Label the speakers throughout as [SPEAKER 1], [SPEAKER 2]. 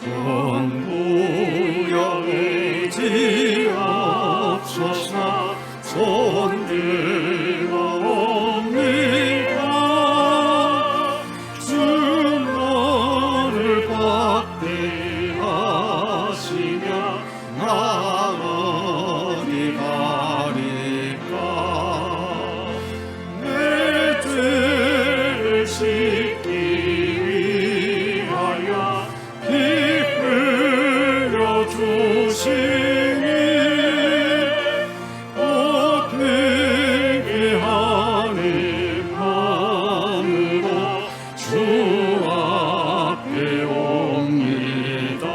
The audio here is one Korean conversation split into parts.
[SPEAKER 1] 전부여 의지없소서. 손들어옵니다. 주 너를 박대하시며 나 어디 가리까. 내 죄를 씻기 위하여 피 흘려 주시니 곧 내게 하늘만으로 주 앞에 옵니다.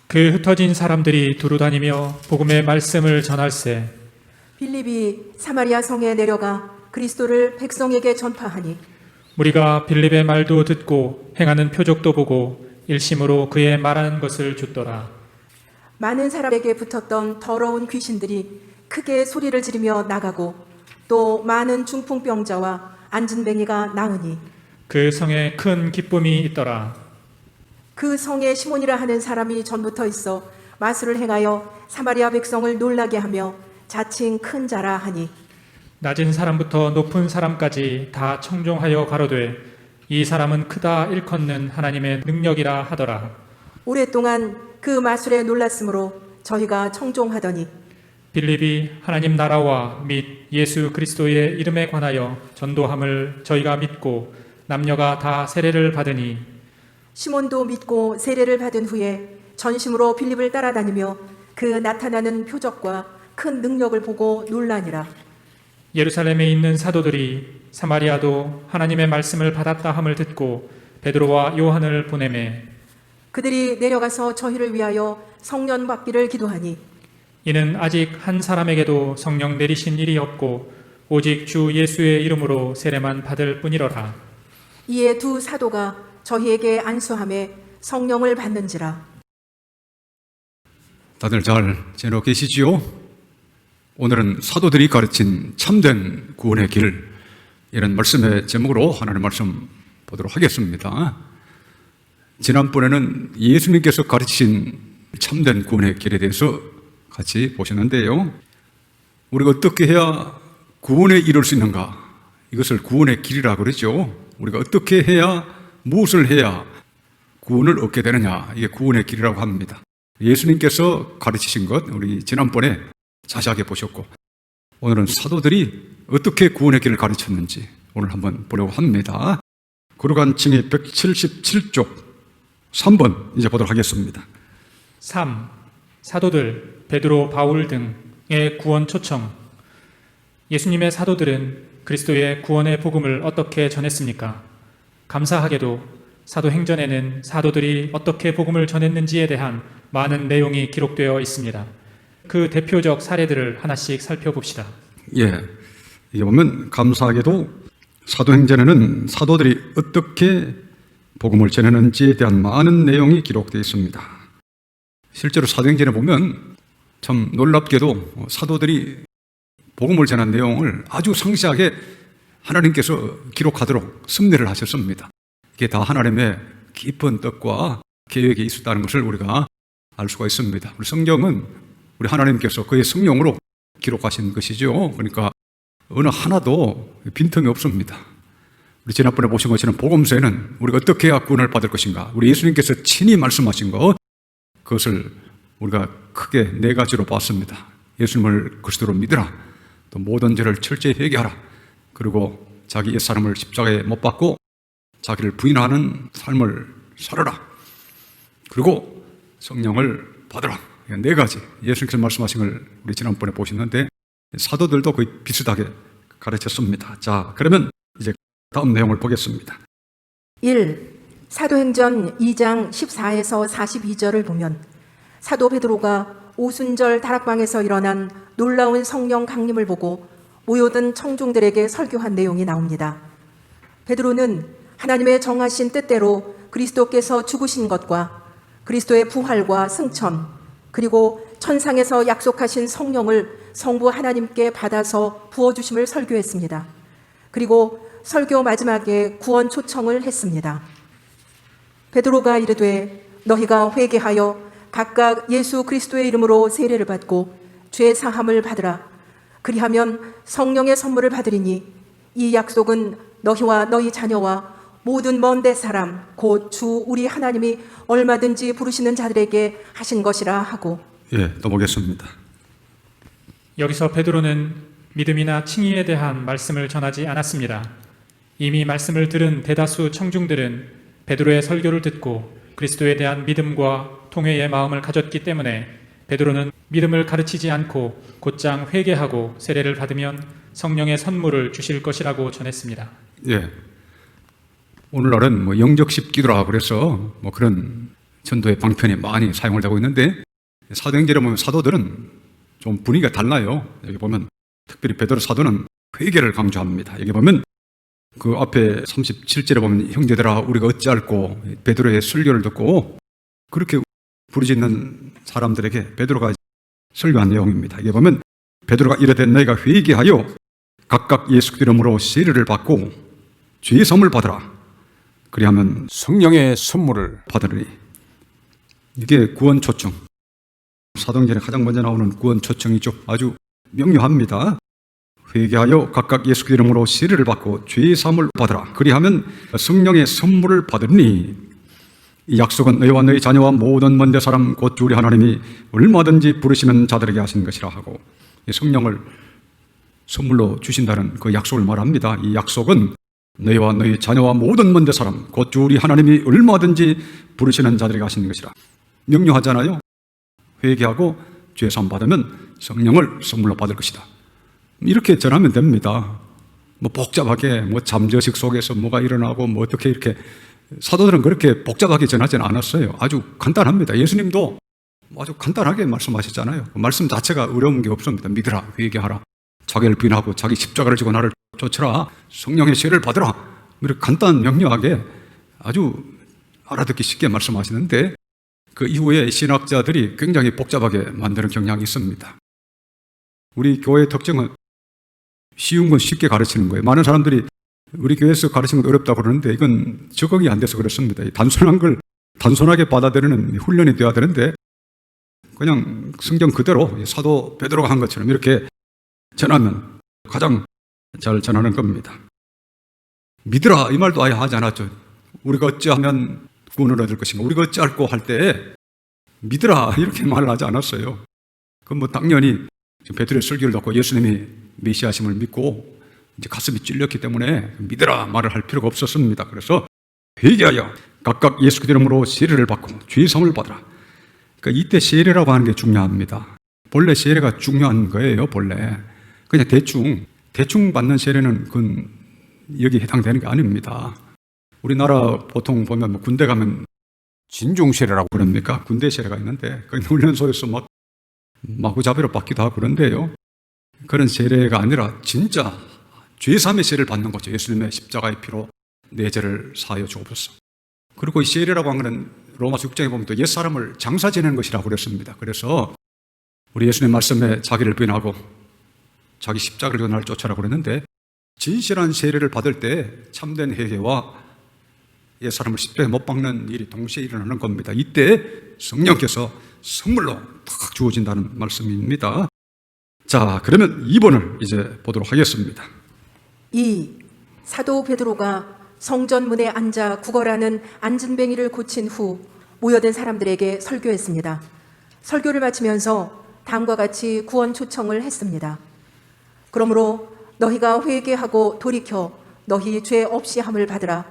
[SPEAKER 2] 그 흩어진 사람들이 두루다니며 복음의 말씀을 전할세.
[SPEAKER 3] 빌립이 사마리아 성에 내려가 그리스도를 백성에게 전파하니
[SPEAKER 2] 무리가 빌립의 말도 듣고 행하는 표적도 보고 일심으로 그의 말하는 것을 좇더라.
[SPEAKER 3] 많은 사람에게 붙었던 더러운 귀신들이 크게 소리를 지르며 나가고 또 많은 중풍병자와 안진뱅이가 나으니
[SPEAKER 2] 그 성에 큰 기쁨이 있더라.
[SPEAKER 3] 그 성에 시몬이라 하는 사람이 전부터 있어 마술을 행하여 사마리아 백성을 놀라게 하며 자칭 큰 자라 하니
[SPEAKER 2] 낮은 사람부터 높은 사람까지 다 청종하여 가로되 이 사람은 크다 일컫는 하나님의 능력이라 하더라.
[SPEAKER 3] 오랫동안 그 마술에 놀랐으므로 저희가 청종하더니
[SPEAKER 2] 빌립이 하나님 나라와 및 예수 그리스도의 이름에 관하여 전도함을 저희가 믿고 남녀가 다 세례를 받으니
[SPEAKER 3] 시몬도 믿고 세례를 받은 후에 전심으로 빌립을 따라다니며 그 나타나는 표적과 큰 능력을 보고 놀라니라.
[SPEAKER 2] 예루살렘에 있는 사도들이 사마리아도 하나님의 말씀을 받았다 함을 듣고 베드로와 요한을 보내매
[SPEAKER 3] 그들이 내려가서 저희를 위하여 성령 받기를 기도하니
[SPEAKER 2] 이는 아직 한 사람에게도 성령 내리신 일이 없고 오직 주 예수의 이름으로 세례만 받을 뿐이로라.
[SPEAKER 3] 이에 두 사도가 저희에게 안수함에 성령을 받는지라.
[SPEAKER 1] 다들 잘 지내고 계시지요? 오늘은 사도들이 가르친 참된 구원의 길, 이런 말씀의 제목으로 하나님의 말씀 보도록 하겠습니다. 지난번에는 예수님께서 가르치신 참된 구원의 길에 대해서 같이 보셨는데요. 우리가 어떻게 해야 구원에 이룰 수 있는가? 이것을 구원의 길이라고 그러죠. 우리가 어떻게 해야, 무엇을 해야 구원을 얻게 되느냐, 이게 구원의 길이라고 합니다. 예수님께서 가르치신 것 우리 지난번에 자세하게 보셨고, 오늘은 사도들이 어떻게 구원의 길을 가르쳤는지 오늘 한번 보려고 합니다. 거룩한 칭의 177쪽 3번 이제 보도록 하겠습니다.
[SPEAKER 2] 3. 사도들 베드로, 바울 등의 구원 초청. 예수님의 사도들은 그리스도의 구원의 복음을 어떻게 전했습니까? 감사하게도 사도행전에는 사도들이 어떻게 복음을 전했는지에 대한 많은 내용이 기록되어 있습니다. 그 대표적 사례들을 하나씩 살펴봅시다.
[SPEAKER 1] 예, 이게 보면 감사하게도 사도행전에는 사도들이 어떻게 복음을 전했는지에 대한 많은 내용이 기록되어 있습니다. 실제로 사도행전에 보면 참 놀랍게도 사도들이 복음을 전한 내용을 아주 상세하게 하나님께서 기록하도록 섭리를 하셨습니다. 이게 다 하나님의 깊은 뜻과 계획이 있었다는 것을 우리가 알 수가 있습니다. 우리 성경은 우리 하나님께서 그의 성령으로 기록하신 것이죠. 그러니까 어느 하나도 빈틈이 없습니다. 우리 지난번에 보신 것처럼 복음서에는 우리가 어떻게 해야 구원을 받을 것인가, 우리 예수님께서 친히 말씀하신 것, 그것을 우리가 크게 네 가지로 봤습니다. 예수님을 그리스도로 믿으라, 또 모든 죄를 철저히 회개하라, 그리고 자기 옛사람을 십자가에 못 박고 자기를 부인하는 삶을 살아라, 그리고 성령을 받으라. 네 가지 예수님께서 말씀하신 걸 우리 지난번에 보셨는데 사도들도 거의 비슷하게 가르쳤습니다. 자, 그러면 이제 다음 내용을 보겠습니다.
[SPEAKER 3] 1. 사도행전 2장 14에서 42절을 보면 사도 베드로가 오순절 다락방에서 일어난 놀라운 성령 강림을 보고 모여든 청중들에게 설교한 내용이 나옵니다. 베드로는 하나님의 정하신 뜻대로 그리스도께서 죽으신 것과 그리스도의 부활과 승천, 그리고 천상에서 약속하신 성령을 성부 하나님께 받아서 부어주심을 설교했습니다. 그리고 설교 마지막에 구원 초청을 했습니다. 베드로가 이르되 너희가 회개하여 각각 예수 그리스도의 이름으로 세례를 받고 죄 사함을 받으라. 그리하면 성령의 선물을 받으리니 이 약속은 너희와 너희 자녀와 모든 먼데 사람 곧 주 우리 하나님이 얼마든지 부르시는 자들에게 하신 것이라 하고.
[SPEAKER 1] 예, 또 보겠습니다.
[SPEAKER 2] 여기서 베드로는 믿음이나 칭의에 대한 말씀을 전하지 않았습니다. 이미 말씀을 들은 대다수 청중들은 베드로의 설교를 듣고 그리스도에 대한 믿음과 통회의 마음을 가졌기 때문에 베드로는 믿음을 가르치지 않고 곧장 회개하고 세례를 받으면 성령의 선물을 주실 것이라고 전했습니다.
[SPEAKER 1] 예. 오늘날은 영접식 기도라 그래서 그런 전도의 방편이 많이 사용을 되고 있는데, 사도행전에 보면 사도들은 좀 분위기가 달라요. 여기 보면 특별히 베드로 사도는 회개를 강조합니다. 여기 보면 그 앞에 37절에 보면 형제들아 우리가 어찌할꼬, 베드로의 설교를 듣고 그렇게 부르짖는 사람들에게 베드로가 설교한 내용입니다. 여기 보면 베드로가 이르되 너희가 회개하여 각각 예수 이름으로 세례를 받고 죄의 사함을 받으라. 그리하면
[SPEAKER 4] 성령의 선물을
[SPEAKER 1] 받으리니. 이게 구원 초청. 사도행전에 가장 먼저 나오는 구원 초청이죠. 아주 명료합니다. 회개하여 각각 예수 이름으로 세례를 받고 죄의 사함을 받으라. 그리하면 성령의 선물을 받으니 이 약속은 너희와 너희 자녀와 모든 먼데 사람 곧 주 우리 하나님이 얼마든지 부르시는 자들에게 하신 것이라 하고, 이 성령을 선물로 주신다는 그 약속을 말합니다. 이 약속은 너희와 너희 자녀와 모든 먼데 사람 곧 주 우리 하나님이 얼마든지 부르시는 자들에게 하시는 것이라. 명료하잖아요. 회개하고 죄 사함 받으면 성령을 선물로 받을 것이다. 이렇게 전하면 됩니다. 복잡하게 잠재의식 속에서 뭐가 일어나고 어떻게 이렇게, 사도들은 그렇게 복잡하게 전하지는 않았어요. 아주 간단합니다. 예수님도 아주 간단하게 말씀하셨잖아요. 말씀 자체가 어려운 게 없습니다. 믿으라, 회개하라, 자기를 부인하고 자기 십자가를 지고 나를 쫓으라, 성령의 세례를 받으라. 이렇게 간단 명료하게 아주 알아듣기 쉽게 말씀하시는데, 그 이후에 신학자들이 굉장히 복잡하게 만드는 경향이 있습니다. 우리 교회의 특징은 쉬운 건 쉽게 가르치는 거예요. 많은 사람들이 우리 교회에서 가르치는 건 어렵다고 그러는데 이건 적응이 안 돼서 그렇습니다. 단순한 걸 단순하게 받아들이는 훈련이 되어야 되는데, 그냥 성경 그대로 사도 베드로가 한 것처럼 이렇게 전하면 가장 잘 전하는 겁니다. 믿으라 이 말도 아예 하지 않았죠. 우리가 어찌하면 구원을 얻을 것인가, 우리가 어찌할꼬 할 때 믿으라 이렇게 말을 하지 않았어요. 그건 당연히 베드로의 설교를 듣고 예수님이 메시아심을 믿고 이제 가슴이 찔렸기 때문에 믿으라 말을 할 필요가 없었습니다. 그래서 회개하여 각각 예수 이름으로 세례를 받고 죄의 사함을 받으라. 그러니까 이때 세례라고 하는 게 중요합니다. 본래 세례가 중요한 거예요. 본래 그냥 대충 받는 세례는 그건 여기 해당되는 게 아닙니다. 우리나라 보통 보면 군대 가면
[SPEAKER 4] 진중세례라고
[SPEAKER 1] 그럽니까? 군대 세례가 있는데 그 훈련소에서 마구잡이로 받기도 하고 그런데요. 그런 세례가 아니라 진짜 죄사함의 세례를 받는 거죠. 예수님의 십자가의 피로 내 죄를 사하여 주옵소서. 그리고 이 세례라고 하는 것은 로마서 6장에 보면 또 옛사람을 장사 지내는 것이라고 그랬습니다. 그래서 우리 예수님 말씀에 자기를 부인하고 자기 십자가를 지고 나를 쫓아라고 그랬는데, 진실한 세례를 받을 때 참된 회개와 옛사람을 십자가에 못 박는 일이 동시에 일어나는 겁니다. 이때 성령께서 선물로 탁 주어진다는 말씀입니다. 자, 그러면 2번을 이제 보도록 하겠습니다.
[SPEAKER 3] 2. 사도 베드로가 성전문에 앉아 구걸하는 안진뱅이를 고친 후 모여든 사람들에게 설교했습니다. 설교를 마치면서 다음과 같이 구원 초청을 했습니다. 그러므로 너희가 회개하고 돌이켜 너희 죄 없이 함을 받으라.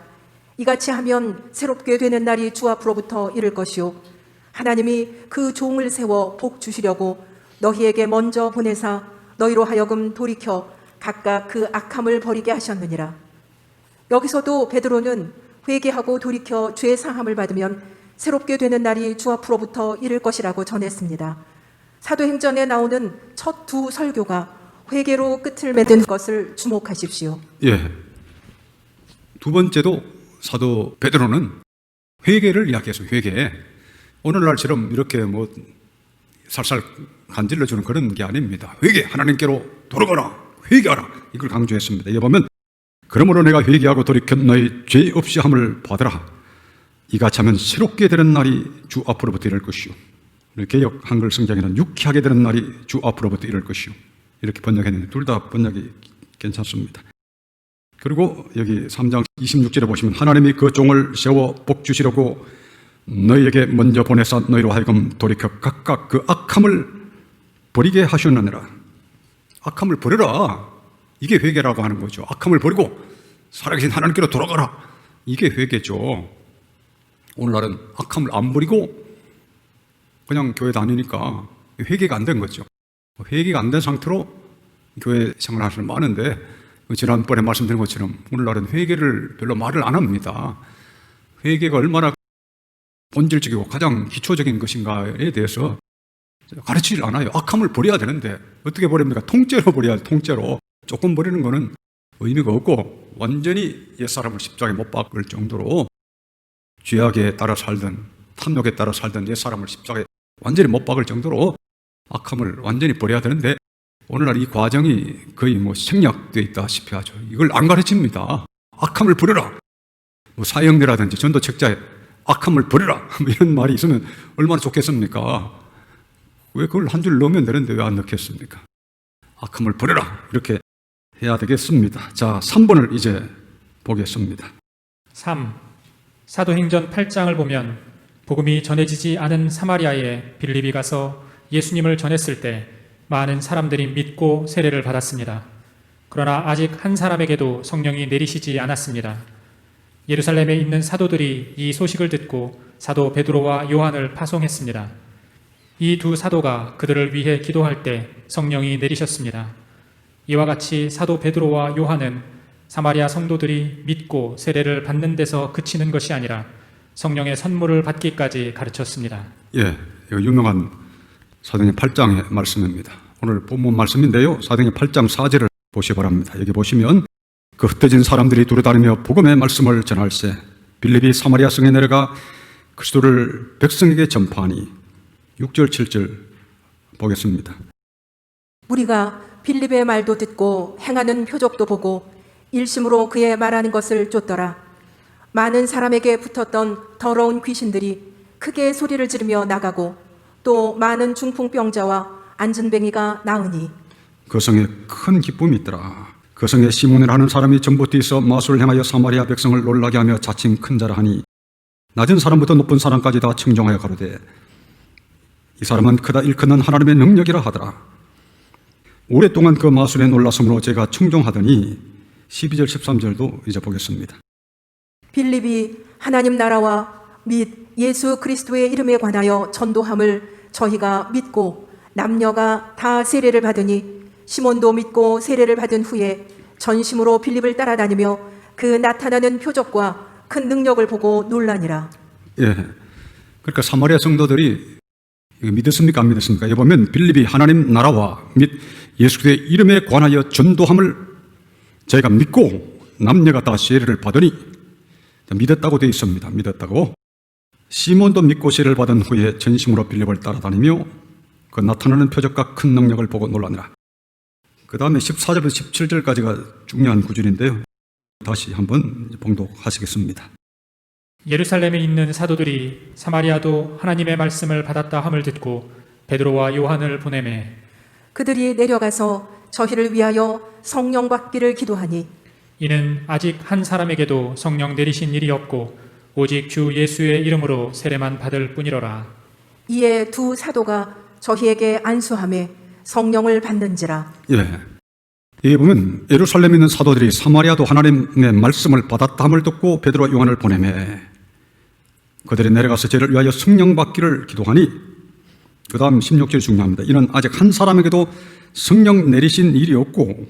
[SPEAKER 3] 이같이 하면 새롭게 되는 날이 주 앞으로부터 이를 것이요 하나님이 그 종을 세워 복 주시려고 너희에게 먼저 보내사 너희로 하여금 돌이켜 각각 그 악함을 버리게 하셨느니라. 여기서도 베드로는 회개하고 돌이켜 죄 사함을 받으면 새롭게 되는 날이 주 앞으로부터 이를 것이라고 전했습니다. 사도행전에 나오는 첫 두 설교가 회개로 끝을 맺은 것을 주목하십시오.
[SPEAKER 1] 예. 두 번째도 사도 베드로는 회개를 이야기해서 회개. 오늘날처럼 이렇게 살살 간질러주는 그런 게 아닙니다. 회개, 하나님께로 돌아가라, 회개하라, 이걸 강조했습니다. 이게 보면 그러므로 내가 회개하고 돌이켜 너희 죄 없이 함을 받으라. 이같이 하면 새롭게 되는 날이 주 앞으로부터 이럴 것이요. 개역 한글 성경에는 유쾌하게 되는 날이 주 앞으로부터 이럴 것이요. 이렇게 번역했는데 둘 다 번역이 괜찮습니다. 그리고 여기 3장 26절에 보시면 하나님이 그 종을 세워 복 주시려고 너희에게 먼저 보내사 너희로 하여금 돌이켜 각각 그 악함을 버리게 하셨느니라. 악함을 버려라. 이게 회개라고 하는 거죠. 악함을 버리고 살아계신 하나님께로 돌아가라. 이게 회개죠. 오늘날은 악함을 안 버리고 그냥 교회 다니니까 회개가 안 된 거죠. 회개가 안 된 상태로 교회 생활하시는 많은데 지난번에 말씀드린 것처럼 오늘날은 회개를 별로 말을 안 합니다. 회개가 얼마나 본질적이고 가장 기초적인 것인가에 대해서 가르치질 않아요. 악함을 버려야 되는데 어떻게 버립니까? 통째로 버려야 돼요. 통째로. 조금 버리는 거는 의미가 없고 완전히 옛사람을 십자가에 못 박을 정도로 죄악에 따라 살던 탐욕에 따라 살던 옛사람을 십자가에 완전히 못 박을 정도로 악함을 완전히 버려야 되는데 오늘날 이 과정이 거의 생략되어 있다시피 하죠. 이걸 안 가르칩니다. 악함을 버려라. 사형리라든지 전도 책자에 악함을 버려라 이런 말이 있으면 얼마나 좋겠습니까? 왜 그걸 한 줄 넣으면 되는데 왜 안 넣겠습니까? 악함을 버려라 이렇게 해야 되겠습니다. 자, 3번을 이제 보겠습니다.
[SPEAKER 2] 3. 사도행전 8장을 보면 복음이 전해지지 않은 사마리아에 빌립이 가서 예수님을 전했을 때 많은 사람들이 믿고 세례를 받았습니다. 그러나 아직 한 사람에게도 성령이 내리시지 않았습니다. 예루살렘에 있는 사도들이 이 소식을 듣고 사도 베드로와 요한을 파송했습니다. 이 두 사도가 그들을 위해 기도할 때 성령이 내리셨습니다. 이와 같이 사도 베드로와 요한은 사마리아 성도들이 믿고 세례를 받는 데서 그치는 것이 아니라 성령의 선물을 받기까지 가르쳤습니다.
[SPEAKER 1] 예, 이거 유명한 사도행전 8장의 말씀입니다. 오늘 본문 말씀인데요. 사도행전 8장 4절을 보시기 바랍니다. 여기 보시면 그 흩어진 사람들이 두루다니며 복음의 말씀을 전할세 빌립이 사마리아 성에 내려가 그리스도를 백성에게 전파하니 6절 7절 보겠습니다.
[SPEAKER 3] 우리가 빌립의 말도 듣고 행하는 표적도 보고 일심으로 그의 말하는 것을 쫓더라. 많은 사람에게 붙었던 더러운 귀신들이 크게 소리를 지르며 나가고 또 많은 중풍병자와 안진뱅이가 나으니
[SPEAKER 1] 그 성에 큰 기쁨이 있더라. 그 성에 시몬이라 하는 사람이 전부터 있어 마술을 행하여 사마리아 백성을 놀라게 하며 자칭 큰 자라 하니 낮은 사람부터 높은 사람까지 다 청정하여 가로되 이 사람은 크다 일컫는 하나님의 능력이라 하더라. 오랫동안 그 마술에 놀랐으므로 제가 청종하더니 12절 13절도 이제 보겠습니다.
[SPEAKER 3] 빌립이 하나님 나라와 및 예수 그리스도의 이름에 관하여 전도함을 저희가 믿고 남녀가 다 세례를 받으니 시몬도 믿고 세례를 받은 후에 전심으로 빌립을 따라다니며 그 나타나는 표적과 큰 능력을 보고 놀라니라.
[SPEAKER 1] 예, 그러니까 사마리아 성도들이 믿었습니까? 안 믿었습니까? 여기 보면 빌립이 하나님 나라와 및 예수 그리스도의 이름에 관하여 전도함을 저희가 믿고 남녀가 다 세례를 받으니 믿었다고 되어 있습니다. 믿었다고. 시몬도 믿고 세례를 받은 후에 전심으로 빌립을 따라다니며 그 나타나는 표적과 큰 능력을 보고 놀라니라. 그 다음에 14절부터 17절까지가 중요한 구절인데요. 다시 한번 봉독하시겠습니다.
[SPEAKER 2] 예루살렘에 있는 사도들이 사마리아도 하나님의 말씀을 받았다 함을 듣고 베드로와 요한을 보내매
[SPEAKER 3] 그들이 내려가서 저희를 위하여 성령 받기를 기도하니
[SPEAKER 2] 이는 아직 한 사람에게도 성령 내리신 일이 없고 오직 주 예수의 이름으로 세례만 받을 뿐이로라.
[SPEAKER 3] 이에 두 사도가 저희에게 안수하며 성령을 받는지라.
[SPEAKER 1] 예. 여기 보면 예루살렘에 있는 사도들이 사마리아도 하나님의 말씀을 받았다 함을 듣고 베드로와 요한을 보내매 그들이 내려가서 저를 위하여 성령 받기를 기도하니 그 다음 16절이 중요합니다. 이는 아직 한 사람에게도 성령 내리신 일이 없고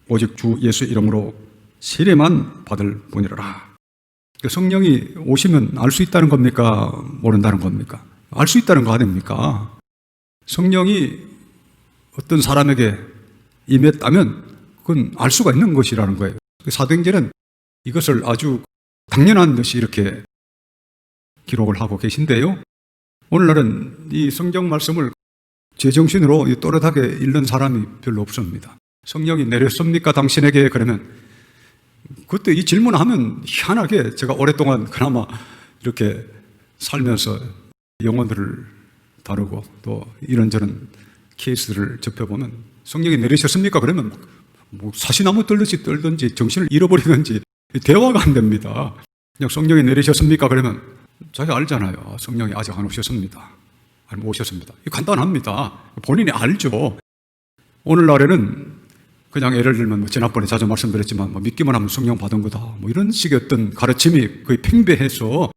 [SPEAKER 1] 오직 주 예수 이름으로 세례만 받을 뿐이라. 성령이 오시면 알 수 있다는 겁니까? 모른다는 겁니까? 알 수 있다는 거 아닙니까? 성령이 어떤 사람에게 임했다면 그건 알 수가 있는 것이라는 거예요. 사도행전은 이것을 아주 당연한 듯이 이렇게 기록을 하고 계신데요. 오늘날은 이 성경 말씀을 제정신으로 또렷하게 읽는 사람이 별로 없습니다. 성령이 내렸습니까? 당신에게? 그러면 그때 이 질문하면 희한하게 제가 오랫동안 그나마 이렇게 살면서 영혼들을 다루고 또 이런저런 케이스를 접해보면 성령이 내리셨습니까? 그러면 뭐 사시나무 떨든지 정신을 잃어버리든지 대화가 안 됩니다. 그냥 성령이 내리셨습니까? 그러면 자기가 알잖아요. 성령이 아직 안 오셨습니다. 아니면 오셨습니다. 간단합니다. 본인이 알죠. 오늘날에는 그냥 예를 들면 뭐 지난번에 자주 말씀드렸지만 뭐 믿기만 하면 성령 받은 거다. 뭐 이런 식의 어떤 가르침이 거의 팽배해서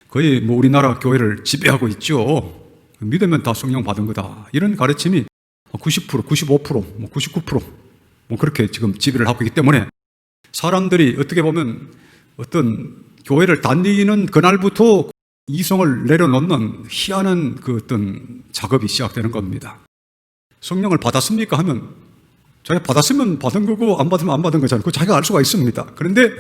[SPEAKER 1] 거의 뭐 우리나라 교회를 지배하고 있죠. 믿으면 다 성령 받은 거다. 이런 가르침이 90%, 95%, 뭐 99%, 뭐 그렇게 지금 지배를 하고 있기 때문에 사람들이 어떻게 보면 어떤 교회를 다니는 그날부터 이성을 내려놓는 희한한 그 어떤 작업이 시작되는 겁니다. 성령을 받았습니까? 하면 자기가 받았으면 받은 거고 안 받으면 안 받은 거잖아요. 그거 자기가 알 수가 있습니다. 그런데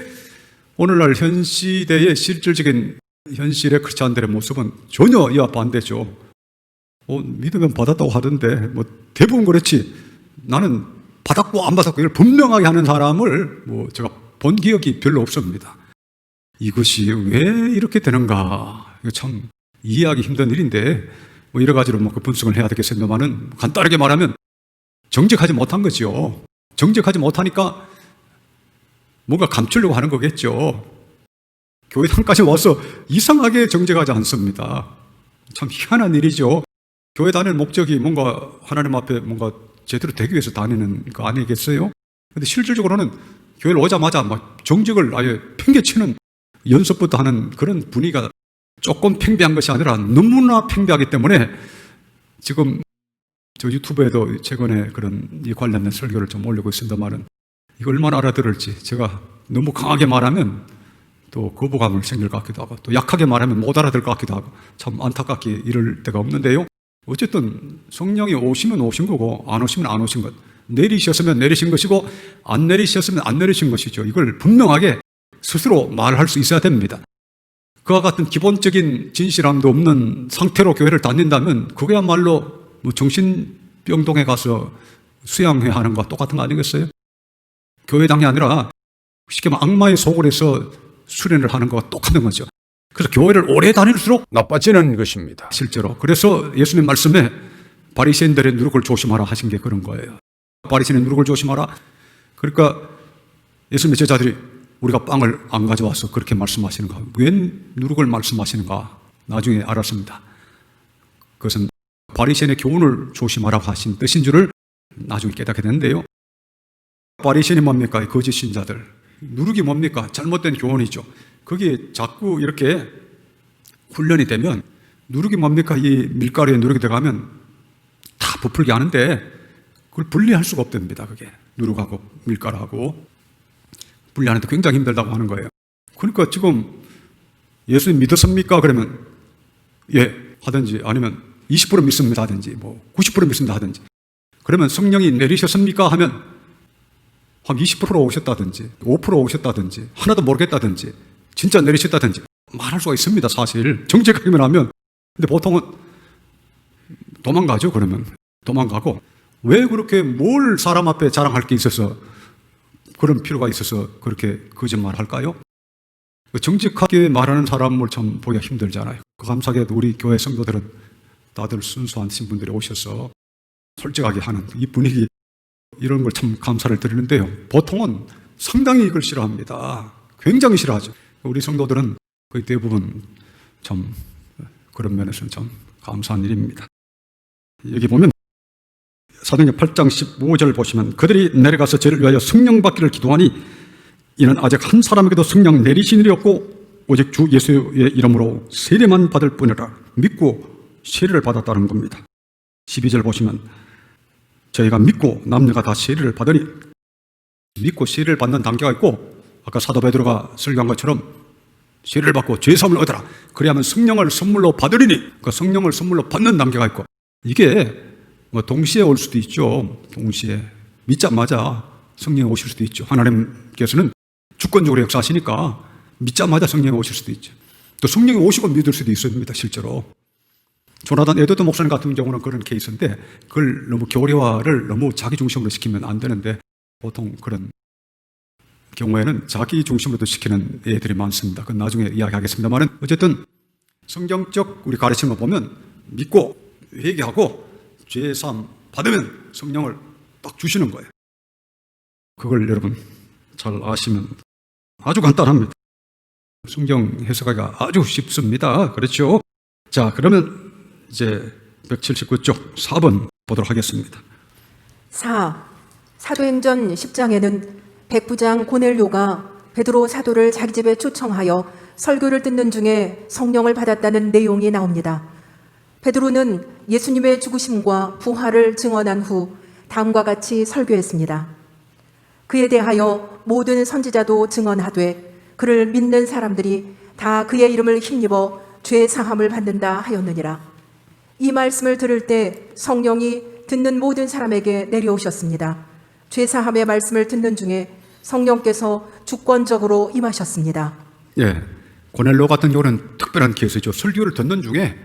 [SPEAKER 1] 오늘날 현 시대의 실질적인 현실의 크리스찬들의 모습은 전혀 이와 반대죠. 믿으면 받았다고 하던데 뭐 대부분 그렇지. 나는 받았고 안 받았고 이걸 분명하게 하는 사람을 뭐 제가 본 기억이 별로 없습니다. 이것이 왜 이렇게 되는가? 이거 참 이해하기 힘든 일인데 뭐 여러 가지로 뭐 그 분석을 해야 되겠습니다만은 간단하게 말하면 정직하지 못한 거죠. 정직하지 못하니까 뭔가 감추려고 하는 거겠죠. 교회당까지 와서 이상하게 정직하지 않습니다. 참 희한한 일이죠. 교회 다닐 목적이 뭔가 하나님 앞에 뭔가 제대로 되기 위해서 다니는 거 아니겠어요? 근데 실질적으로는 교회를 오자마자 막 정직을 아예 팽개치는 연습부터 하는 그런 분위기가 조금 팽배한 것이 아니라 너무나 팽배하기 때문에 지금 저 유튜브에도 최근에 그런 이 관련된 설교를 좀 올리고 있습니다만은 이거 얼마나 알아들을지 제가 너무 강하게 말하면 또 거부감을 생길 것 같기도 하고 또 약하게 말하면 못 알아들 것 같기도 하고 참 안타깝게 이럴 때가 없는데요. 어쨌든 성령이 오시면 오신 거고 안 오시면 안 오신 것, 내리셨으면 내리신 것이고 안 내리셨으면 안 내리신 것이죠. 이걸 분명하게 스스로 말할 수 있어야 됩니다. 그와 같은 기본적인 진실함도 없는 상태로 교회를 다닌다면 그거야말로 뭐 정신병동에 가서 수양회 하는 거와 똑같은 거 아니겠어요? 교회당이 아니라 쉽게 말하면 악마의 속을 해서 수련을 하는 거와 똑같은 거죠. 그래서 교회를 오래 다닐수록
[SPEAKER 4] 나빠지는 것입니다.
[SPEAKER 1] 실제로. 그래서 예수님 말씀에 바리새인들의 누룩을 조심하라 하신 게 그런 거예요. 바리새인의 누룩을 조심하라. 그러니까 예수님의 제자들이 우리가 빵을 안 가져와서 그렇게 말씀하시는가? 웬 누룩을 말씀하시는가? 나중에 알았습니다. 그것은 바리새인의 교훈을 조심하라고 하신 뜻인 줄을 나중에 깨닫게 되는데요. 바리새인이 뭡니까? 거짓 신자들. 누룩이 뭡니까? 잘못된 교훈이죠. 거기에 자꾸 이렇게 훈련이 되면 누룩이 뭡니까? 이 밀가루에 누룩이 들어가면 다 부풀게 하는데 그걸 분리할 수가 없답니다. 그게 누룩하고 밀가루하고 분리하는데 굉장히 힘들다고 하는 거예요. 그러니까 지금 예수님 믿었습니까? 그러면 예 하든지 아니면 20% 믿습니다 하든지 뭐 90% 믿습니다 하든지 그러면 성령이 내리셨습니까? 하면 한 20% 오셨다든지 5% 오셨다든지 하나도 모르겠다든지 진짜 내리셨다든지 말할 수가 있습니다. 사실 정직하기만 하면. 근데 보통은 도망가죠. 그러면 도망가고 왜 그렇게 뭘 사람 앞에 자랑할 게 있어서 그런 필요가 있어서 그렇게 거짓말 할까요? 정직하게 말하는 사람을 참 보기가 힘들잖아요. 감사하게도 우리 교회 성도들은 다들 순수한 신분들이 오셔서 솔직하게 하는 이 분위기 이런 걸 참 감사를 드리는데요. 보통은 상당히 이걸 싫어합니다. 굉장히 싫어하죠. 우리 성도들은 거의 대부분 참 그런 면에서는 참 감사한 일입니다. 여기 보면 사도행전 8장 15절 보시면 그들이 내려가서 저를 위하여 성령 받기를 기도하니 이는 아직 한 사람에게도 성령 내리신 일이 없고 오직 주 예수의 이름으로 세례만 받을 뿐이라 믿고 세례를 받았다는 겁니다. 12절 보시면 저희가 믿고 남녀가 다 세례를 받으니 믿고 세례를 받는 단계가 있고 아까 사도 베드로가 설교한 것처럼 세례를 받고 죄사함을 얻어라. 그래야만 성령을 선물로 받으리니 그 성령을 선물로 받는 단계가 있고 이게 뭐 동시에 올 수도 있죠. 동시에 믿자마자 성령이 오실 수도 있죠. 하나님께서는 주권적으로 역사하시니까 믿자마자 성령이 오실 수도 있죠. 또 성령이 오시고 믿을 수도 있습니다. 실제로 조나단 에드워드 목사님 같은 경우는 그런 케이스인데 그걸 너무 교리화를 너무 자기 중심으로 시키면 안 되는데 보통 그런 경우에는 자기 중심으로도 시키는 애들이 많습니다. 그건 나중에 이야기하겠습니다만은 어쨌든 성경적 우리 가르침을 보면 믿고 회개하고 죄사함 받으면 성령을 딱 주시는 거예요. 그걸 여러분 잘 아시면 아주 간단합니다. 성경 해석하기가 아주 쉽습니다. 그렇죠? 자, 그러면 이제 179쪽 4번 보도록 하겠습니다.
[SPEAKER 3] 4. 사도행전 10장에는 백부장 고넬료가 베드로 사도를 자기 집에 초청하여 설교를 듣는 중에 성령을 받았다는 내용이 나옵니다. 베드로는 예수님의 죽으심과 부활을 증언한 후 다음과 같이 설교했습니다. 그에 대하여 모든 선지자도 증언하되 그를 믿는 사람들이 다 그의 이름을 힘입어 죄 사함을 받는다 하였느니라. 이 말씀을 들을 때 성령이 듣는 모든 사람에게 내려오셨습니다. 죄 사함의 말씀을 듣는 중에 성령께서 주권적으로 임하셨습니다.
[SPEAKER 1] 예, 고넬로 같은 경우는 특별한 케이스죠. 설교를 듣는 중에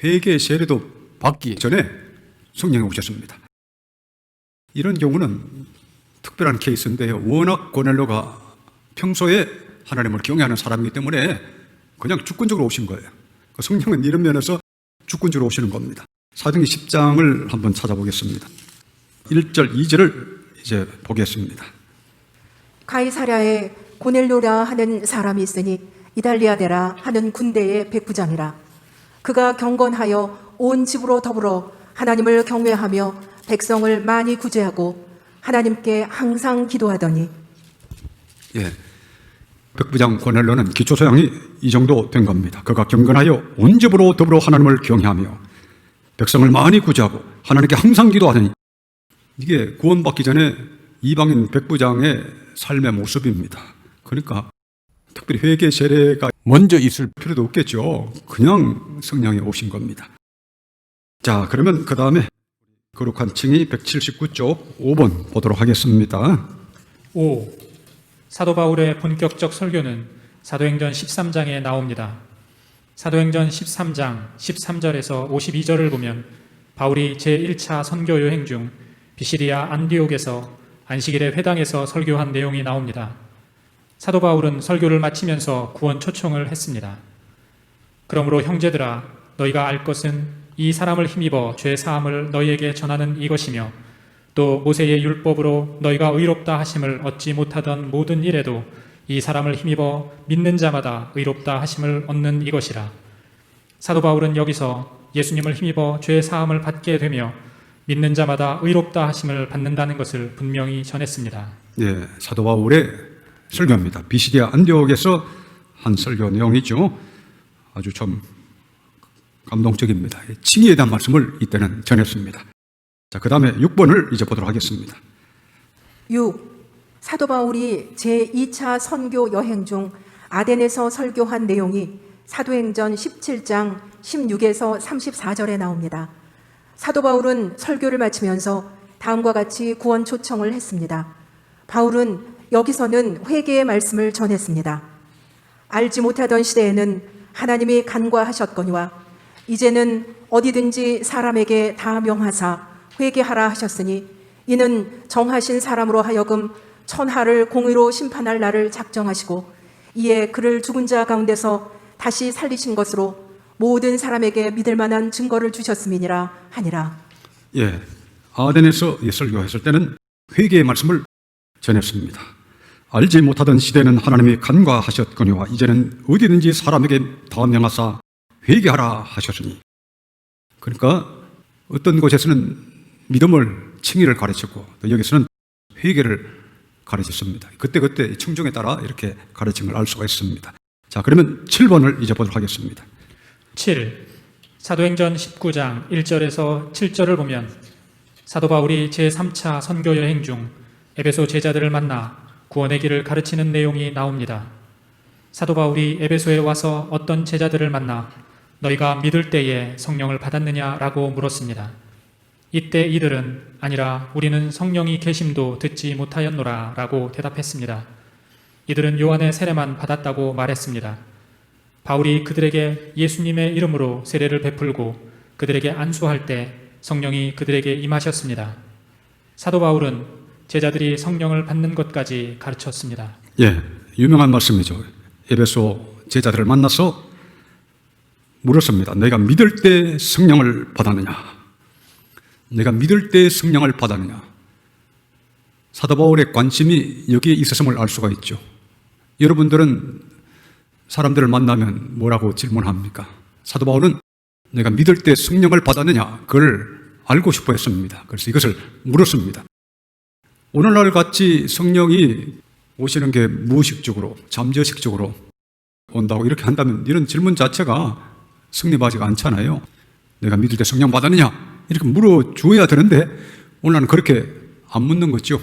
[SPEAKER 1] 회개의 세례도 받기 전에 성령이 오셨습니다. 이런 경우는 특별한 케이스인데요. 워낙 고넬로가 평소에 하나님을 경외하는 사람이기 때문에 그냥 주권적으로 오신 거예요. 성령은 이런 면에서 주권적으로 오시는 겁니다. 사도행전 10장을 한번 찾아보겠습니다. 1절, 2절을 이제 보겠습니다.
[SPEAKER 3] 가이사랴에 고넬료라 하는 사람이 있으니 이달리아데라 하는 군대의 백부장이라. 그가 경건하여 온 집으로 더불어 하나님을 경외하며 백성을 많이 구제하고 하나님께 항상 기도하더니.
[SPEAKER 1] 예, 백부장 고넬로는 기초 소양이 이 정도 된 겁니다. 그가 경건하여 온 집으로 더불어 하나님을 경외하며 백성을 많이 구제하고 하나님께 항상 기도하더니, 이게 구원받기 전에 이방인 백부장의 삶의 모습입니다. 그러니까 특별히 회개 세례가
[SPEAKER 4] 먼저 있을
[SPEAKER 1] 필요도 없겠죠. 그냥 성령이 오신 겁니다. 자, 그러면 그 다음에 거룩한 칭의 179쪽 5번 보도록 하겠습니다.
[SPEAKER 2] 5. 사도 바울의 본격적 설교는 사도행전 13장에 나옵니다. 사도행전 13장 13절에서 52절을 보면 바울이 제1차 선교 여행 중 비시리아 안디옥에서 안식일의 회당에서 설교한 내용이 나옵니다. 사도 바울은 설교를 마치면서 구원 초청을 했습니다. 그러므로 형제들아, 너희가 알 것은 이 사람을 힘입어 죄 사함을 너희에게 전하는 이것이며, 또 모세의 율법으로 너희가 의롭다 하심을 얻지 못하던 모든 일에도 이 사람을 힘입어 믿는 자마다 의롭다 하심을 얻는 이것이라. 사도 바울은 여기서 예수님을 힘입어 죄 사함을 받게 되며 믿는 자마다 의롭다 하심을 받는다는 것을 분명히 전했습니다.
[SPEAKER 1] 예, 사도 바울의 설교입니다. 비시디아 안디옥에서 한 설교 내용이죠. 아주 좀 감동적입니다. 칭의에 대한 말씀을 이때는 전했습니다. 자, 그 다음에 6번을 이제 보도록 하겠습니다.
[SPEAKER 3] 6. 사도 바울이 제2차 선교 여행 중 아덴에서 설교한 내용이 사도행전 17장 16에서 34절에 나옵니다. 사도 바울은 설교를 마치면서 다음과 같이 구원 초청을 했습니다. 바울은 여기서는 회개의 말씀을 전했습니다. 알지 못하던 시대에는 하나님이 간과하셨거니와 이제는 어디든지 사람에게 다 명하사 회개하라 하셨으니 이는 정하신 사람으로 하여금 천하를 공의로 심판할 날을 작정하시고 이에 그를 죽은 자 가운데서 다시 살리신 것으로 모든 사람에게 믿을 만한 증거를 주셨음이니라 하니라.
[SPEAKER 1] 예, 아덴에서 설교했을 때는 회개의 말씀을 전했습니다. 알지 못하던 시대는 하나님이 간과하셨거니와 이제는 어디든지 사람에게 다 명하사 회개하라 하셨으니. 그러니까 어떤 곳에서는 믿음을, 칭의를 가르쳤고 또 여기서는 회개를 가르쳤습니다. 그때그때 청중에 따라 이렇게 가르친 걸 알 수가 있습니다. 자, 그러면 7번을 이제 보도록 하겠습니다.
[SPEAKER 2] 7. 사도행전 19장 1절에서 7절을 보면 사도 바울이 제3차 선교 여행 중 에베소 제자들을 만나 구원의 길을 가르치는 내용이 나옵니다. 사도 바울이 에베소에 와서 어떤 제자들을 만나 너희가 믿을 때에 성령을 받았느냐라고 물었습니다. 이때 이들은 아니라 우리는 성령이 계심도 듣지 못하였노라 라고 대답했습니다. 이들은 요한의 세례만 받았다고 말했습니다. 바울이 그들에게 예수님의 이름으로 세례를 베풀고 그들에게 안수할 때 성령이 그들에게 임하셨습니다. 사도 바울은 제자들이 성령을 받는 것까지 가르쳤습니다.
[SPEAKER 1] 예, 유명한 말씀이죠. 에베소 제자들을 만나서 물었습니다. 내가 믿을 때 성령을 받았느냐? 내가 믿을 때 성령을 받았느냐? 사도 바울의 관심이 여기에 있었음을 알 수가 있죠. 여러분들은 사람들을 만나면 뭐라고 질문합니까? 사도 바울은 내가 믿을 때 성령을 받았느냐? 그걸 알고 싶어 했습니다. 그래서 이것을 물었습니다. 오늘날 같이 성령이 오시는 게 무의식적으로, 잠재의식적으로 온다고 이렇게 한다면 이런 질문 자체가 성립하지가 않잖아요. 내가 믿을 때 성령 받았느냐? 이렇게 물어줘야 되는데 오늘날은 그렇게 안 묻는 거죠.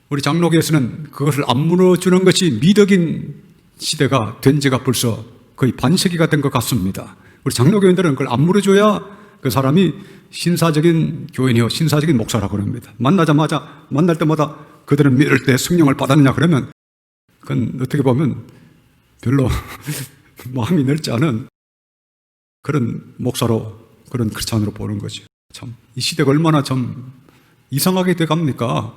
[SPEAKER 1] 우리 장로교에서는 그것을 안 물어주는 것이 미덕인 시대가 된 지가 벌써 거의 반세기가 된 것 같습니다. 우리 장로교인들은 그걸 안 물어줘야 그 사람이 신사적인 교인이요, 신사적인 목사라고 그럽니다. 만날 때마다 그들은 믿을 때 성령을 받았느냐 그러면 그건 어떻게 보면 별로 마음이 넓지 않은 그런 목사로, 그런 크리스찬으로 보는 거죠. 참, 이 시대가 얼마나 참 이상하게 돼 갑니까?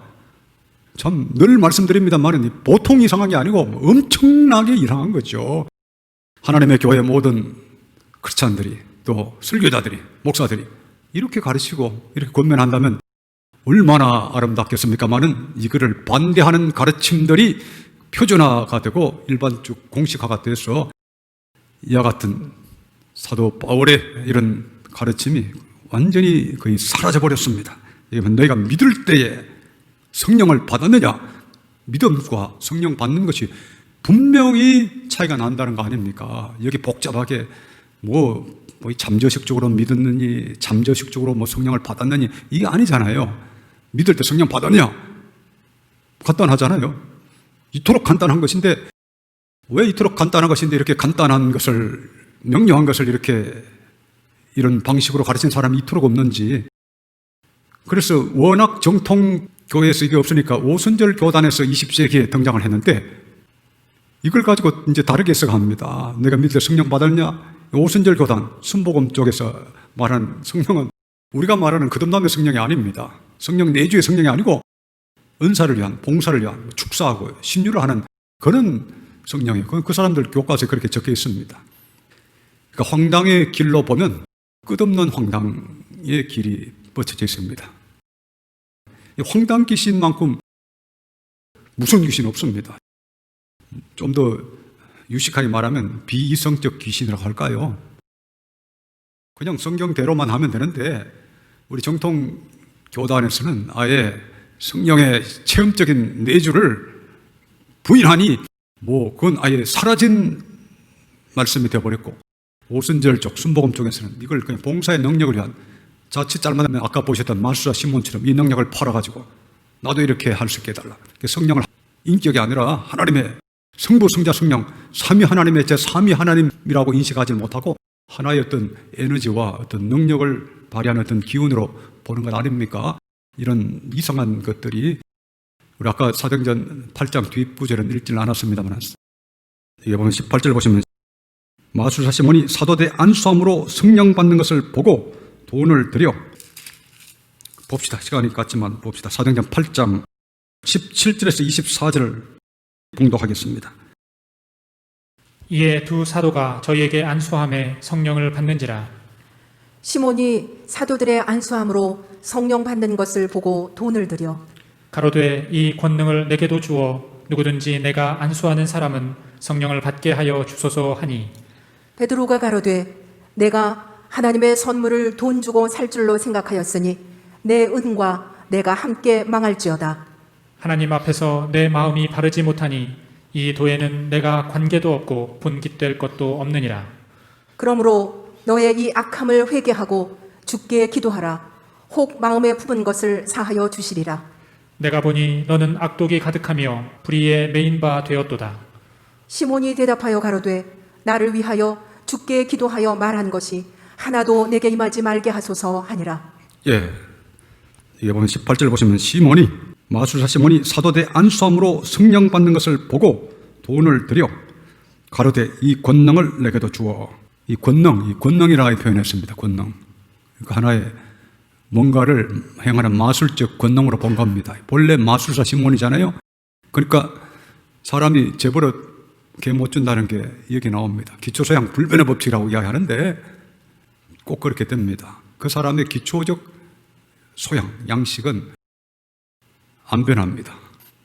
[SPEAKER 1] 참 늘 말씀드립니다만 보통 이상한 게 아니고 엄청나게 이상한 거죠. 하나님의 교회 모든 크리스찬들이 또 설교자들이, 목사들이 이렇게 가르치고 이렇게 권면한다면 얼마나 아름답겠습니까마는 이거를 반대하는 가르침들이 표준화가 되고 일반적 공식화가 돼서 이와 같은 사도 바울의 이런 가르침이 완전히 거의 사라져버렸습니다. 너희가 믿을 때에 성령을 받았느냐? 믿음과 성령 받는 것이 분명히 차이가 난다는 거 아닙니까? 여기 복잡하게 잠재식적으로 믿었느니, 잠재식적으로 성령을 받았느니, 이게 아니잖아요. 믿을 때 성령 받았냐? 간단하잖아요. 이토록 간단한 것인데, 왜 이토록 간단한 것인데 이렇게 간단한 것을, 명료한 것을 이렇게 이런 방식으로 가르친 사람이 이토록 없는지. 그래서 워낙 정통 교회에서 이게 없으니까 오순절 교단에서 20세기에 등장을 했는데 이걸 가지고 이제 다르게 해석합니다. 내가 믿을 때 성령 받았냐? 오순절 교단, 순복음 쪽에서 말하는 성령은 우리가 말하는 거듭남의 성령이 아닙니다. 성령 내주의 성령이 아니고 은사를 위한, 봉사를 위한, 축사하고 신유를 하는 그런 성령이에요. 그 사람들 교과서에 그렇게 적혀 있습니다. 그러니까 황당의 길로 보면 끝없는 황당의 길이 뻗쳐져 있습니다. 황당 귀신만큼 무서운 귀신 없습니다. 좀 더 유식하게 말하면 비이성적 귀신이라고 할까요? 그냥 성경대로만 하면 되는데 우리 정통 교단에서는 아예 성령의 체험적인 내주를 부인하니 그건 아예 사라진 말씀이 되어버렸고 오순절 쪽, 순복음 쪽에서는 이걸 그냥 봉사의 능력을 위한 자칫 잘못하면 아까 보셨던 마수사 시몬처럼 이 능력을 팔아가지고 나도 이렇게 할 수 있게 해달라. 성령을 인격이 아니라 하나님의 성부, 성자, 성령, 삼위 하나님의 제3위 하나님이라고 인식하지 못하고 하나의 어떤 에너지와 어떤 능력을 발휘하는 어떤 기운으로 보는 것 아닙니까? 이런 이상한 것들이 우리 아까 사도행전 8장 뒷구절은 읽지는 않았습니다만 이게 보면 18절 보시면 마술사 시몬이 사도대 안수함으로 성령 받는 것을 보고 돈을 들여 봅시다. 시간이 같지만 봅시다. 사도행전 8장 17절에서 24절을 봉독하겠습니다.
[SPEAKER 2] 이에 두 사도가 저희에게 안수함에 성령을 받는지라.
[SPEAKER 3] 시몬이 사도들의 안수함으로 성령 받는 것을 보고 돈을 들여
[SPEAKER 2] 가로되 이 권능을 내게도 주어 누구든지 내가 안수하는 사람은 성령을 받게 하여 주소서 하니
[SPEAKER 3] 베드로가 가로되 내가 하나님의 선물을 돈 주고 살 줄로 생각하였으니 내 은과 내가 함께 망할지어다.
[SPEAKER 2] 하나님 앞에서 내 마음이 바르지 못하니 이 도에는 내가 관계도 없고 분깃될 것도 없느니라.
[SPEAKER 3] 그러므로 너의 이 악함을 회개하고 주께 기도하라. 혹 마음에 품은 것을 사하여 주시리라.
[SPEAKER 2] 내가 보니 너는 악독이 가득하며 불의에 매인 바 되었도다.
[SPEAKER 3] 시몬이 대답하여 가로되 나를 위하여 주께 기도하여 말한 것이 하나도 내게 임하지 말게 하소서 하니라.
[SPEAKER 1] 예, 이게 보면 18절 보시면 마술사 시몬이 사도대 안수함으로 성령 받는 것을 보고 돈을 들여 가로되 이 권능을 내게도 주어. 이 권능이라고 표현했습니다. 권능. 그러니까 하나의 뭔가를 행하는 마술적 권능으로 본 겁니다. 본래 마술사 시몬이잖아요. 그러니까 사람이 재벌을 개 못 준다는 게 여기 나옵니다. 기초소양 불변의 법칙이라고 이야기하는데 꼭 그렇게 됩니다. 그 사람의 기초적 소양, 양식은 안 변합니다.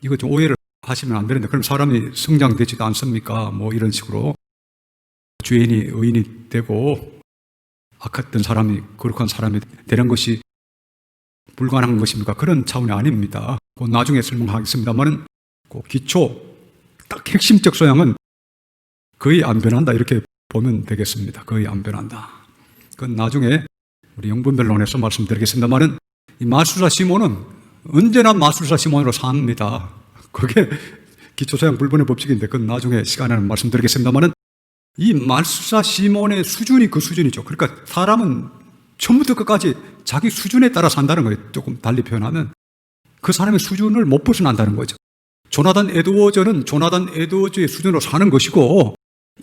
[SPEAKER 1] 이거 좀 오해를 하시면 안 되는데, 그럼 사람이 성장되지도 않습니까? 뭐 이런 식으로 죄인이 의인이 되고 악했던 사람이 거룩한 사람이 되는 것이 불가능한 것입니까? 그런 차원이 아닙니다. 그 나중에 설명하겠습니다만은 그 기초 딱 핵심적 소양은 거의 안 변한다, 이렇게 보면 되겠습니다. 거의 안 변한다. 그건 나중에 우리 영분별론에서 말씀드리겠습니다만은 이 마술사 시몬은 언제나 마술사 시몬으로 삽니다. 그게 기초소양 불변의 법칙인데 그건 나중에 시간에는 말씀드리겠습니다만은 이 마술사 시몬의 수준이 그 수준이죠. 그러니까 사람은 처음부터 끝까지 자기 수준에 따라 산다는 거예요. 조금 달리 표현하면 그 사람의 수준을 못 벗어난다는 거죠. 조나단 에드워즈는 조나단 에드워즈의 수준으로 사는 것이고,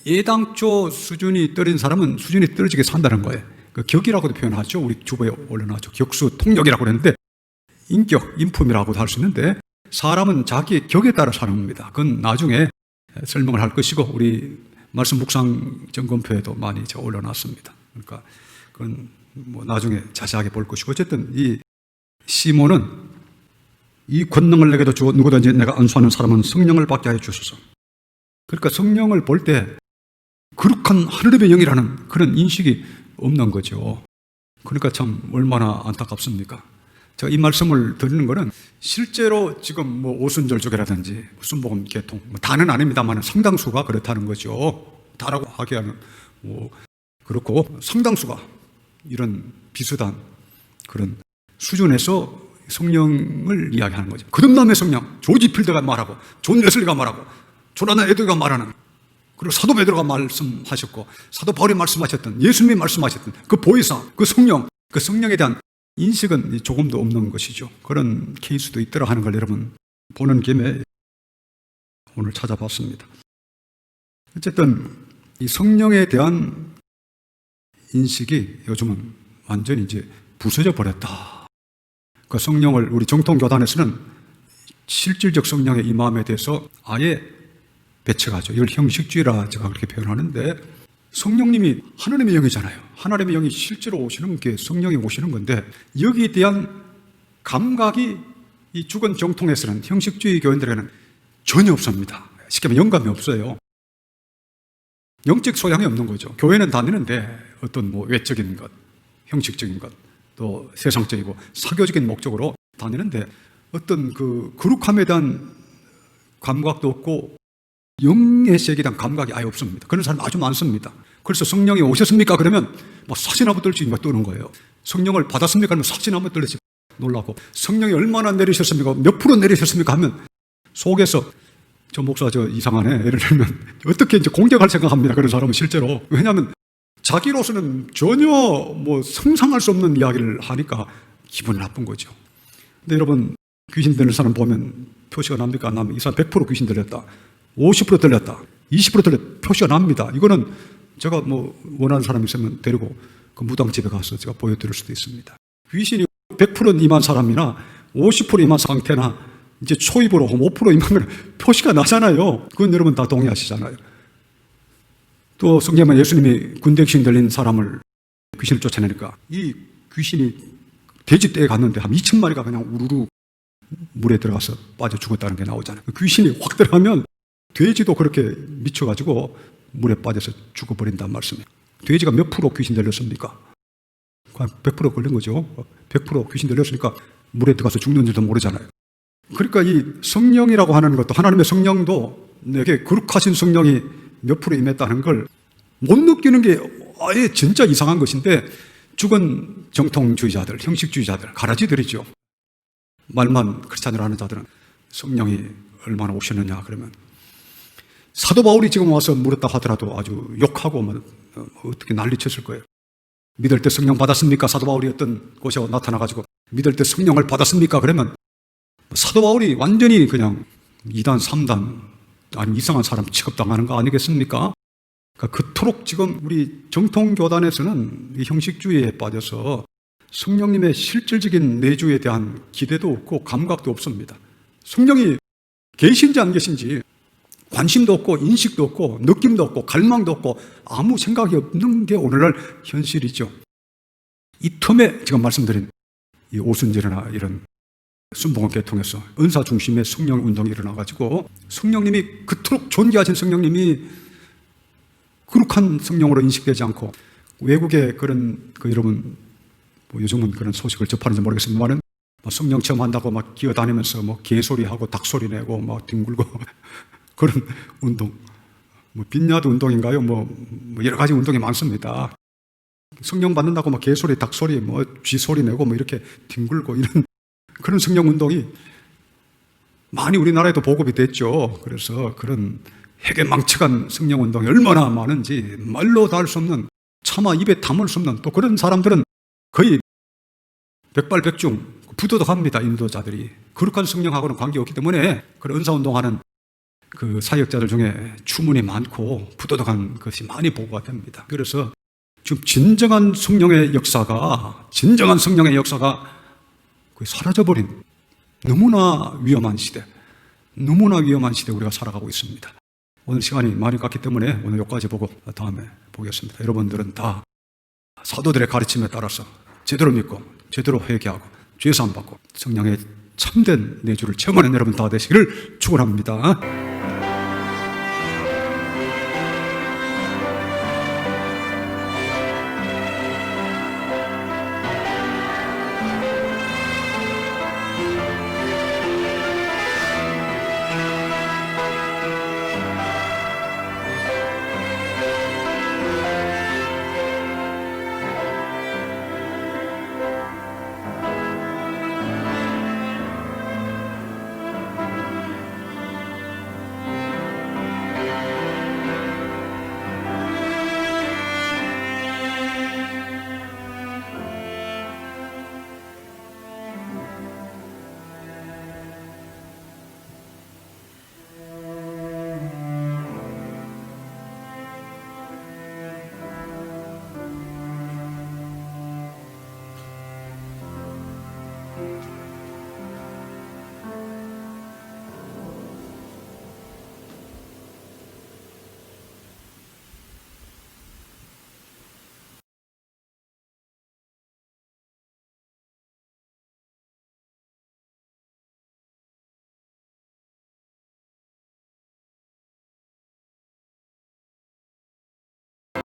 [SPEAKER 1] 예당초 수준이 떨어진 사람은 수준이 떨어지게 산다는 거예요. 그 격이라고도 표현하죠. 우리 주보에 올려놨죠. 격수 통력이라고 그랬는데 인격, 인품이라고도 할 수 있는데 사람은 자기의 격에 따라 사는 겁니다. 그건 나중에 설명을 할 것이고 우리 말씀 묵상 점검표에도 많이 제가 올려놨습니다. 그러니까 그건 뭐 나중에 자세하게 볼 것이고, 어쨌든 이 시몬은 이 권능을 내게도 주어 누구든지 내가 안수하는 사람은 성령을 받게 하여 주소서. 그러니까 성령을 볼 때 거룩한 하느님의 영이라는 그런 인식이 없는 거죠. 그러니까 참 얼마나 안타깝습니까? 제가 이 말씀을 드리는 거는 실제로 지금 뭐 오순절족이라든지 순복음 계통 다는 아닙니다만 상당수가 그렇다는 거죠. 다라고 하기에는 뭐 그렇고 상당수가 이런 비슷한 그런 수준에서 성령을 이야기하는 거죠. 거듭남의 성령, 조지 필드가 말하고 존 웨슬리가 말하고 조나단 에드워즈가 말하는, 그리고 사도 베드로가 말씀하셨고 사도 바울이 말씀하셨던, 예수님이 말씀하셨던 그 보혜사, 그 성령, 그 성령에 대한 인식은 조금도 없는 것이죠. 그런 케이스도 있더라 하는 걸 여러분 보는 김에 오늘 찾아봤습니다. 어쨌든 이 성령에 대한 인식이 요즘은 완전히 이제 부서져 버렸다. 그 성령을 우리 정통교단에서는 실질적 성령의 임함에 대해서 아예 배척하죠. 이걸 형식주의라 제가 그렇게 표현하는데, 성령님이 하나님의 영이잖아요. 하나님의 영이 실제로 오시는 게 성령이 오시는 건데, 여기에 대한 감각이 이 죽은 정통에서는, 형식주의 교인들에게는 전혀 없습니다. 쉽게 말하면 영감이 없어요. 영적 소양이 없는 거죠. 교회는 다니는데 어떤 뭐 외적인 것, 형식적인 것, 또 세상적이고 사교적인 목적으로 다니는데 어떤 그 거룩함에 대한 감각도 없고 영의 세계에 대한 감각이 아예 없습니다. 그런 사람 아주 많습니다. 그래서 성령이 오셨습니까? 그러면 뭐 사진 한번 떨지 떠는 거예요. 성령을 받았습니까? 그러면 사진 한번 떨지 놀라고, 성령이 얼마나 내리셨습니까? 몇 프로 내리셨습니까? 하면 속에서 저 목사 저 이상하네, 예를 들면 어떻게 이제 공격할 생각합니다. 그런 사람은 실제로. 왜냐하면 자기로서는 전혀 뭐 상상할 수 없는 이야기를 하니까 기분 나쁜 거죠. 근데 여러분, 귀신 들린 사람 보면 표시가 납니까? 안 납니까? 이 사람 100% 귀신 들렸다, 50% 들렸다, 20% 들렸다, 표시가 납니다. 이거는 제가 뭐 원하는 사람이 있으면 데리고 그 무당집에 가서 제가 보여드릴 수도 있습니다. 귀신이 100% 임한 사람이나 50% 임한 상태나 이제 초입으로 5% 임하면 표시가 나잖아요. 그건 여러분 다 동의하시잖아요. 또 성경에 예수님이 군대 귀신 들린 사람을 귀신을 쫓아내니까 이 귀신이 돼지떼에 갔는데 한 2,000마리가 그냥 우르르 물에 들어가서 빠져 죽었다는 게 나오잖아요. 귀신이 확 들어가면 돼지도 그렇게 미쳐가지고 물에 빠져서 죽어버린단 말씀이에요. 돼지가 몇 프로 귀신 들렸습니까? 100% 걸린 거죠. 100% 귀신 들렸으니까 물에 들어가서 죽는지도 모르잖아요. 그러니까 이 성령이라고 하는 것도, 하나님의 성령도 내게 거룩하신 성령이 몇 프로 임했다는 걸 못 느끼는 게 아예 진짜 이상한 것인데, 죽은 정통주의자들, 형식주의자들, 가라지들이죠. 말만 크리스찬으로 하는 자들은 성령이 얼마나 오셨느냐 그러면, 사도 바울이 지금 와서 물었다 하더라도 아주 욕하고 뭐 어떻게 난리쳤을 거예요. 믿을 때 성령 받았습니까? 사도 바울이 어떤 곳에 나타나가지고 믿을 때 성령을 받았습니까? 그러면 사도 바울이 완전히 그냥 2단, 3단 아니면 이상한 사람 취급당하는 거 아니겠습니까? 그러니까 그토록 지금 우리 정통교단에서는 이 형식주의에 빠져서 성령님의 실질적인 내주에 대한 기대도 없고 감각도 없습니다. 성령이 계신지 안 계신지 관심도 없고 인식도 없고 느낌도 없고 갈망도 없고 아무 생각이 없는 게 오늘날 현실이죠. 이 틈에 지금 말씀드린 이 오순절이나 이런 순복음교회 통해서 은사 중심의 성령 운동이 일어나가지고 성령님이 그토록 존귀하신 성령님이 거룩한 성령으로 인식되지 않고 외국의 그런 여러분 요즘은 그런 소식을 접하는지 모르겠습니다만 성령 체험한다고 막 기어다니면서 뭐 개소리하고 닭소리 내고 막 뒹굴고 그런 운동, 뭐 빈야드 운동인가요? 뭐 여러 가지 운동이 많습니다. 성령 받는다고 막 개소리, 닭소리, 뭐 쥐소리 내고 뭐 이렇게 뒹굴고 이런 그런 성령 운동이 많이 우리나라에도 보급이 됐죠. 그래서 그런 해괴망측한 성령 운동이 얼마나 많은지 말로 다 할 수 없는, 차마 입에 담을 수 없는, 또 그런 사람들은 거의 백발백중 부도덕합니다. 인도자들이 거룩한 성령하고는 관계없기 때문에 그런 은사운동하는 그 사역자들 중에 추문이 많고 부도덕한 것이 많이 보고가 됩니다. 그래서 지금 진정한 성령의 역사가 거의 사라져버린 너무나 위험한 시대 우리가 살아가고 있습니다. 오늘 시간이 많이 갔기 때문에 오늘 여기까지 보고 다음에 보겠습니다. 여러분들은 다 사도들의 가르침에 따라서 제대로 믿고 제대로 회개하고 죄사함 받고 성령의 참된 내주를 체험하는 여러분 다 되시기를 축원합니다.